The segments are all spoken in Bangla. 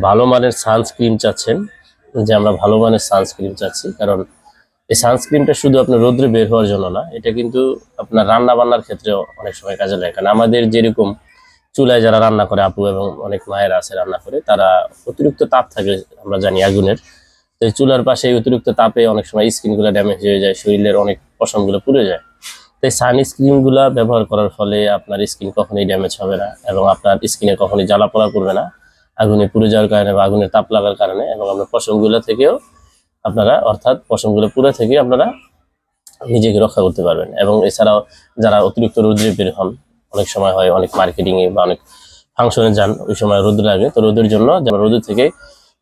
ভালো মানের সানস্ক্রিন চাচ্ছেন, যে আমরা ভালো মানের সানস্ক্রিন চাচ্ছি, কারণ এই সানস্ক্রিনটা শুধু আপনার রোদ্রে বের হওয়ার জন্য না, এটা কিন্তু আপনার রান্না বান্নার ক্ষেত্রেও অনেক সময় কাজে লাগে। কারণ আমাদের যেরকম চুলায় যারা রান্না করে আপু এবং অনেক মায়েরা আছে রান্না করে, তারা অতিরিক্ত তাপ থাকে আমরা জানি আগুনের, তো এই চুলার পাশে অতিরিক্ত তাপে অনেক সময় স্কিনগুলো ড্যামেজ হয়ে যায়, শরীরের অনেক পশমগুলো পুড়ে যায়। তো এই সানস্ক্রিনগুলো ব্যবহার করার ফলে আপনার স্কিন কখনোই ড্যামেজ হবে না এবং আপনার স্কিনে কখনোই জ্বালা পোড়া করবে না আগুনে পুড়ে যাওয়ার কারণে বা আগুনের তাপ লাগার কারণে, এবং আপনার পশমগুলো থেকেও আপনারা, অর্থাৎ পশমগুলো পুড়ে থেকে আপনারা নিজেকে রক্ষা করতে পারবেন। এবং এছাড়াও যারা অতিরিক্ত রোদ্রে বের হন, অনেক সময় হয় অনেক মার্কেটিংয়ে বা অনেক ফাংশনে যান, ওই সময় রোদ লাগে, তো রোদের জন্য যেমন রোদের থেকে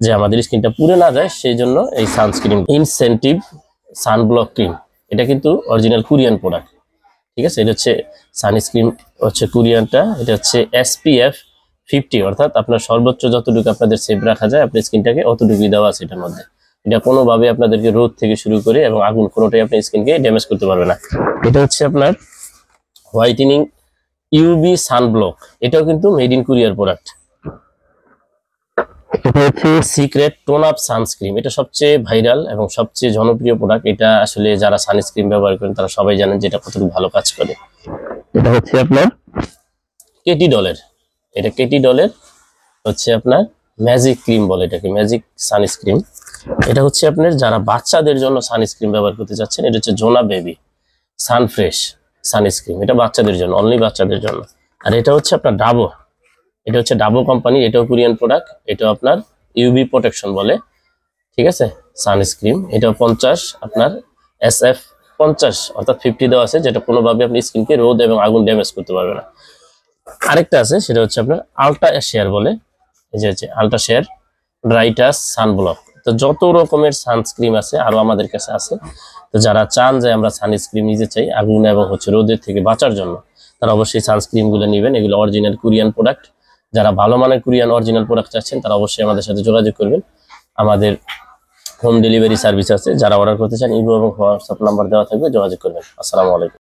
যে আমাদের স্কিনটা পুড়ে না যায় সেই জন্য এই সানস্ক্রিন ইনসেন্টিভ সানব্লক ক্রিম, এটা কিন্তু অরিজিনাল কোরিয়ান প্রোডাক্ট। ঠিক আছে, এটা হচ্ছে সানস্ক্রিন হচ্ছে কোরিয়ানটা, এটা হচ্ছে SPF 50, অর্থাৎ আপনার সর্বোচ্চ যতটুকু আপনাদের সেভ রাখা যায় আপনার স্কিনটাকে অতটুকুই দেওয়া আছে এটার মধ্যে। এটা কোনোভাবে আপনাদেরকে রোদ থেকে শুরু করে এবং আগুন কোনোটাই আপনার স্কিনকে ড্যামেজ করতে পারবে না। এটা হচ্ছে আপনার হোয়াইটেনিং UV সানব্লক, এটাও কিন্তু মেড ইন কোরিয়ার প্রোডাক্ট। এটা হচ্ছে সিক্রেট টোন আপ সানস্ক্রিন, এটা সবচেয়ে ভাইরাল এবং সবচেয়ে জনপ্রিয় প্রোডাক্ট। এটা আসলে যারা সানস্ক্রিন ব্যবহার করেন তারা সবাই জানেন যে এটা কতটুকু ভালো কাজ করে। এটা হচ্ছে আপনার কেটি ডলের, এটা কেটি ডলের হচ্ছে আপনার ম্যাজিক ক্রিম বলে এটাকে, ম্যাজিক সানস্ক্রিন। এটা হচ্ছে আপনার যারা বাচ্চাদের জন্য সানস্ক্রিন ব্যবহার করতে চাচ্ছেন, এটা হচ্ছে জোনা বেবি সানফ্রেশ সানস্ক্রিন, এটা বাচ্চাদের জন্য, অনলি বাচ্চাদের জন্য। আর এটা হচ্ছে আপনার ডাবো, এটা হচ্ছে ডাবো কোম্পানি, এটাও কোরিয়ান প্রোডাক্ট, এটাও আপনার UV প্রোটেকশন বলে। ঠিক আছে, সানস্ক্রিন এটাও 50 আপনার SF 50 অর্থাৎ 50 দেওয়া আছে, যেটা কোনোভাবে আপনি স্কিনকে রোদ এবং আগুন ড্যামেজ করতে পারবে না। আরেকটা আছে সেটা হচ্ছে আপনার আলট্রা শেয়ার বলে, এই যে আলট্রা শেয়ার ব্রাইটাস সানব্লক। তো যত রকমের সানস্ক্রিন আছে আরো আমাদের কাছে আছে। তো যারা চান যে আমরা সানস্ক্রিন নিতে চাই আগুন এবং হচ্ছে রোদের থেকে বাঁচার জন্য, তারা অবশ্যই সানস্ক্রিন গুলো নেবেন, এগুলো অরিজিনাল কোরিয়ান প্রোডাক্ট। যারা ভালো মানের কোরিয়ান অরিজিনাল প্রোডাক্ট চাচ্ছেন তারা অবশ্যই আমাদের সাথে যোগাযোগ করবেন। আমাদের হোম ডেলিভারি সার্ভিস আছে, যারা অর্ডার করতে চান ইমো এবং হোয়াটসঅ্যাপ নাম্বার দেওয়া থাকবে, যোগাযোগ করবেন। আসসালামু আলাইকুম।